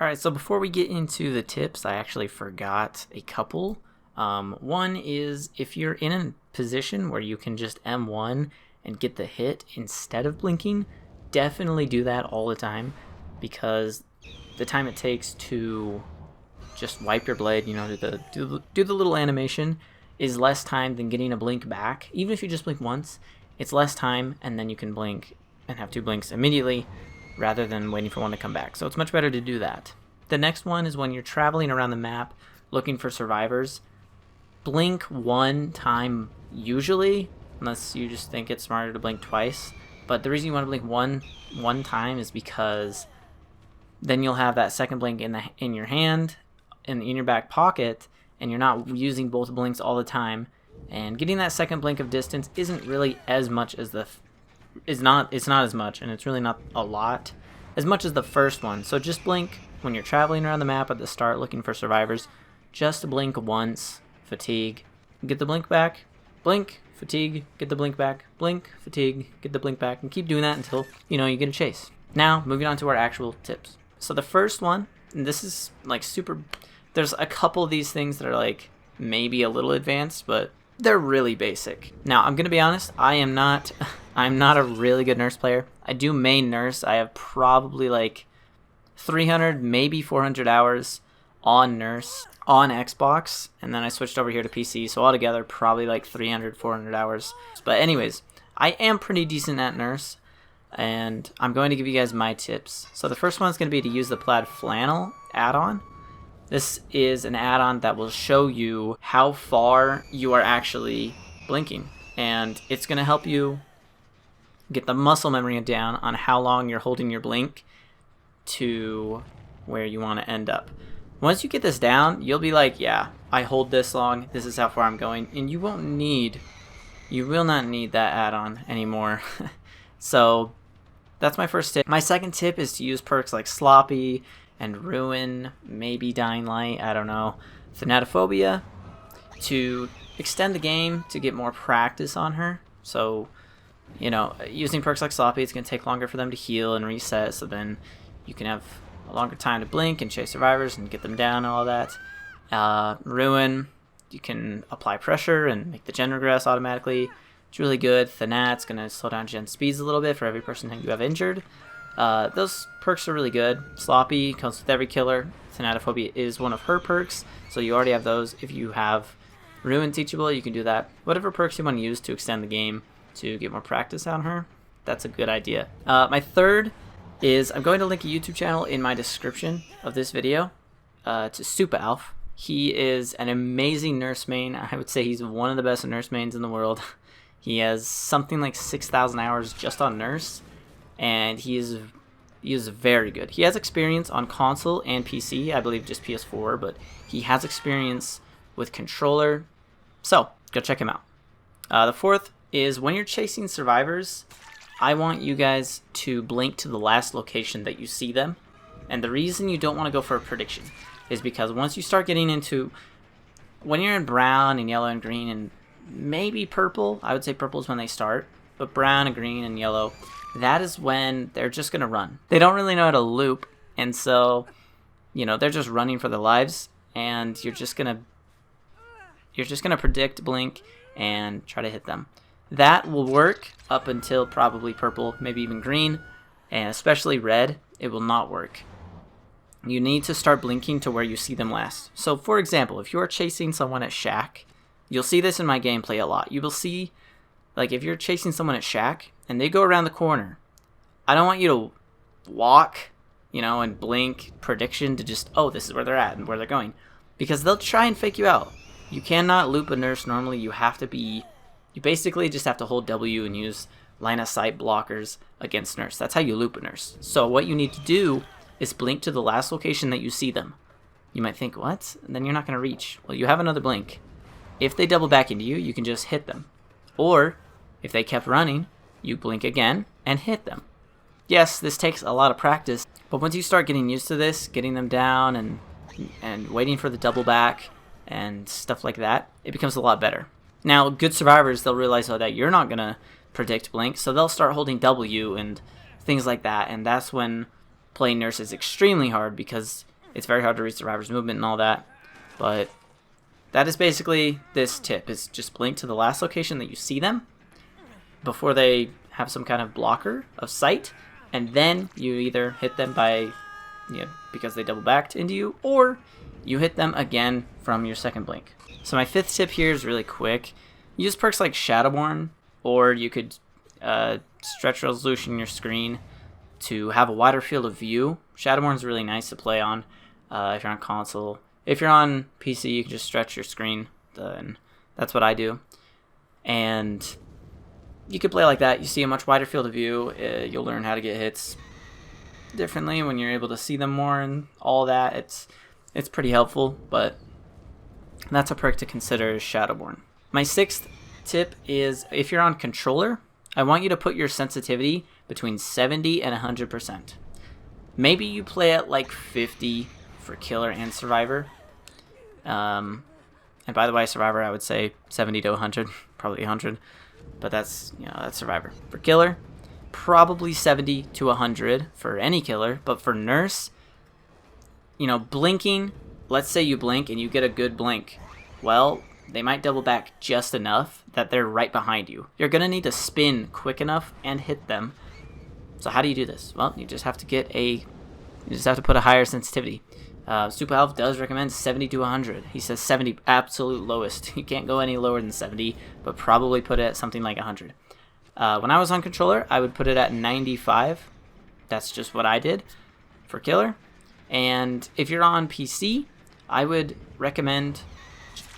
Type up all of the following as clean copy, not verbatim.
Alright, so before we get into the tips, I actually forgot a couple. One is if you're in a position where you can just M1 and get the hit instead of blinking, definitely do that all the time, because the time it takes to just wipe your blade, you know, do the little animation, is less time than getting a blink back. Even if you just blink once, it's less time, and then you can blink and have 2 blinks immediately rather than waiting for one to come back. So it's much better to do that. The next one is when you're traveling around the map looking for survivors, blink 1 time usually, unless you just think it's smarter to blink twice. But the reason you want to blink one time is because then you'll have that second blink in your hand, in your back pocket, and you're not using both blinks all the time. And getting that second blink of distance isn't really as much as it's not as much, and it's really not a lot as much as the first one. So just blink when you're traveling around the map at the start looking for survivors. Just blink once, fatigue, get the blink back, blink, fatigue, get the blink back, blink, fatigue, get the blink back, and keep doing that until you get a chase. Now moving on to our actual tips. So the first one, and this is like there's a couple of these things that are like maybe a little advanced, but they're really basic. Now I'm gonna be honest, I'm not a really good nurse player. I do main nurse. I have probably like 300, maybe 400 hours on nurse on Xbox, and then I switched over here to PC, so altogether probably like 300, 400 hours. But anyways, I am pretty decent at nurse, and I'm going to give you guys my tips. So the first one is going to be to use the plaid flannel add-on. This is an add-on that will show you how far you are actually blinking, and it's going to help you get the muscle memory down on how long you're holding your blink to where you want to end up. Once you get this down, you'll be like, yeah, I hold this long, this is how far I'm going, and you will not need that add-on anymore. So that's my first tip. My second tip is to use perks like Sloppy and Ruin, maybe Dying Light, I don't know, Thanatophobia, to extend the game to get more practice on her. So, using perks like Sloppy, it's going to take longer for them to heal and reset, so then you can have a longer time to blink and chase survivors and get them down and all that. Ruin, you can apply pressure and make the gen regress automatically. It's really good. Thanat's going to slow down gen speeds a little bit for every person you have injured. Those perks are really good. Sloppy comes with every killer. Thanatophobia is one of her perks, so you already have those. If you have Ruin teachable, you can do that. Whatever perks you want to use to extend the game to get more practice on her, that's a good idea. My third is I'm going to link a YouTube channel in my description of this video to SupaAlf. He is an amazing nurse main. I would say he's one of the best nurse mains in the world. He has something like 6,000 hours just on nurse, and he is very good. He has experience on console and PC, I believe just PS4, but he has experience with controller, so go check him out. The fourth is when you're chasing survivors, I want you guys to blink to the last location that you see them. And the reason you don't want to go for a prediction is because once you start getting into, when you're in brown and yellow and green and maybe purple, I would say purple is when they start, but brown and green and yellow, that is when they're just going to run. They don't really know how to loop, and so, they're just running for their lives, and you're just going to predict blink and try to hit them. That will work up until probably purple, maybe even green, and especially red, it will not work. You need to start blinking to where you see them last. So for example, if you're chasing someone at Shack, you'll see this in my gameplay a lot. You will see, like if you're chasing someone at Shack and they go around the corner, I don't want you to walk, and blink prediction to just, oh, this is where they're at and where they're going. Because they'll try and fake you out. You cannot loop a nurse normally. You basically just have to hold W and use line of sight blockers against nurse. That's how you loop a nurse. So what you need to do is blink to the last location that you see them. You might think, what? And then you're not going to reach. Well, you have another blink. If they double back into you, you can just hit them. Or, if they kept running, you blink again and hit them. Yes, this takes a lot of practice, but once you start getting used to this, getting them down and waiting for the double back and stuff like that, it becomes a lot better. Now, good survivors, they'll realize that you're not going to predict blink, so they'll start holding W and things like that, and that's when playing nurse is extremely hard because It's very hard to read survivors' movement and all that. But that is basically this tip, is just blink to the last location that you see them before they have some kind of blocker of sight, and then you either hit them by, because they double backed into you, or you hit them again from your second blink. So my 5th tip here is really quick. Use perks like Shadowborn, or you could stretch resolution your screen to have a wider field of view. Shadowborn is really nice to play on if you're on console. If you're on PC, you can just stretch your screen, and that's what I do. And you could play like that. You see a much wider field of view. You'll learn how to get hits differently when you're able to see them more and all that. It's pretty helpful, but that's a perk to consider, is Shadowborn. My 6th tip is, if you're on controller, I want you to put your sensitivity between 70 and 100%. Maybe you play at like 50 for killer and survivor. And by the way, survivor, I would say 70 to 100, probably 100. But that's survivor. For killer, probably 70 to 100 for any killer. But for nurse, blinking, let's say you blink and you get a good blink. Well, they might double back just enough that they're right behind you. You're going to need to spin quick enough and hit them. So how do you do this? Well, you just have to put a higher sensitivity. SupaAlf does recommend 70 to 100. He says 70 absolute lowest. You can't go any lower than 70, but probably put it at something like 100. When I was on controller, I would put it at 95. That's just what I did for killer. And if you're on PC, I would recommend,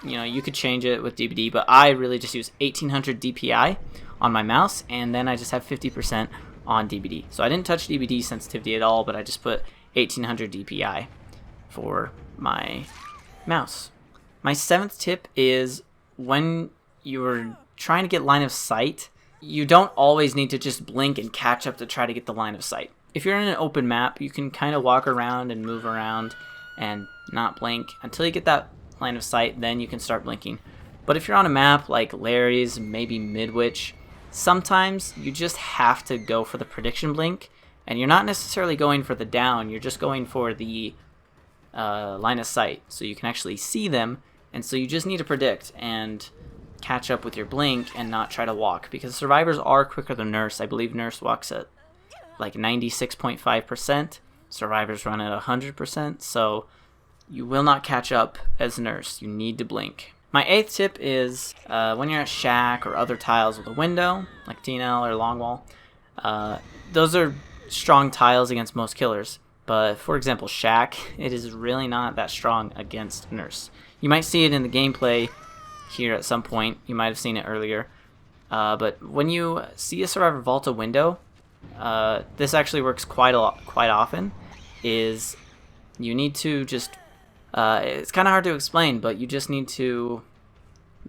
you could change it with DBD, but I really just use 1800 DPI on my mouse, and then I just have 50% on DBD. So I didn't touch DBD sensitivity at all, but I just put 1800 DPI for my mouse. My 7th tip is, when you're trying to get line of sight, you don't always need to just blink and catch up to try to get the line of sight. If you're in an open map, you can kind of walk around and move around and not blink until you get that line of sight, then you can start blinking. But if you're on a map like Larry's, maybe Midwich, sometimes you just have to go for the prediction blink, and you're not necessarily going for the down, you're just going for the line of sight, so you can actually see them, and so you just need to predict and catch up with your blink and not try to walk, because survivors are quicker than nurse. I believe nurse walks at like 96.5%, survivors run at 100%, so you will not catch up as nurse. You need to blink. My 8th tip is, when you're at shack or other tiles with a window, like TNL or long wall, those are strong tiles against most killers. But for example, shack, it is really not that strong against nurse. You might see it in the gameplay here at some point. You might have seen it earlier. But when you see a survivor vault a window, this actually works quite often. Is you need to just, it's kind of hard to explain, but you just need to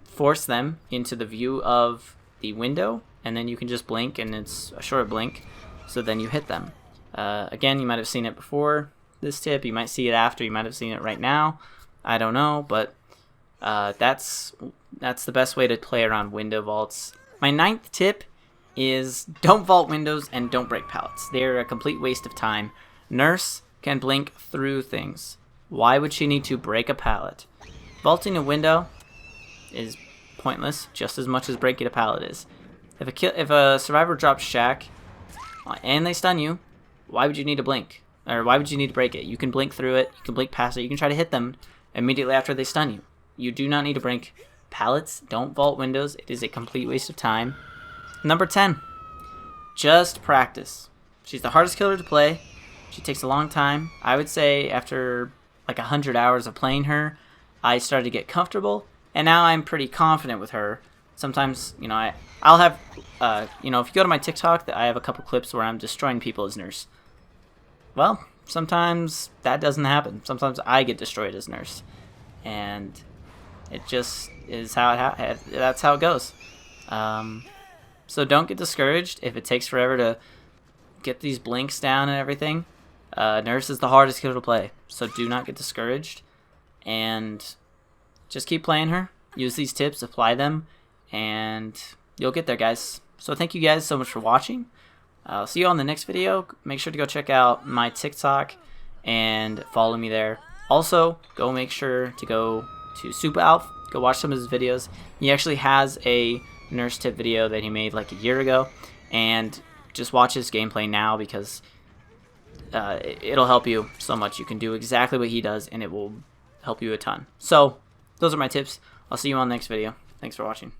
force them into the view of the window, and then you can just blink, and it's a short blink, so then you hit them. Again, you might have seen it before this tip, you might see it after, you might have seen it right now, I don't know, but that's the best way to play around window vaults. My 9th tip is, don't vault windows and don't break pallets. They're a complete waste of time. Nurse can blink through things. Why would she need to break a pallet? Vaulting a window is pointless, just as much as breaking a pallet is. If a survivor drops shack and they stun you, why would you need to blink? Or why would you need to break it? You can blink through it, you can blink past it, you can try to hit them immediately after they stun you. You do not need to break pallets. Don't vault windows. It is a complete waste of time. Number 10, just practice. She's the hardest killer to play. She takes a long time. I would say after like 100 hours of playing her, I started to get comfortable, and now I'm pretty confident with her. Sometimes, I'll have, if you go to my TikTok, I have a couple clips where I'm destroying people as nurse. Well, sometimes that doesn't happen. Sometimes I get destroyed as nurse, and it just is that's how it goes. So don't get discouraged if it takes forever to get these blinks down and everything. Nurse is the hardest killer to play, so do not get discouraged, and just keep playing her. Use these tips, apply them, and you'll get there, guys. So thank you guys so much for watching. I'll see you on the next video. Make sure to go check out my TikTok and follow me there. Also, go make sure to go to SupaAlf. Go watch some of his videos. He actually has a nurse tip video that he made like a year ago, and just watch his gameplay now because it'll help you so much. You can do exactly what he does, and it will help you a ton. So those are my tips. I'll see you on the next video. Thanks for watching.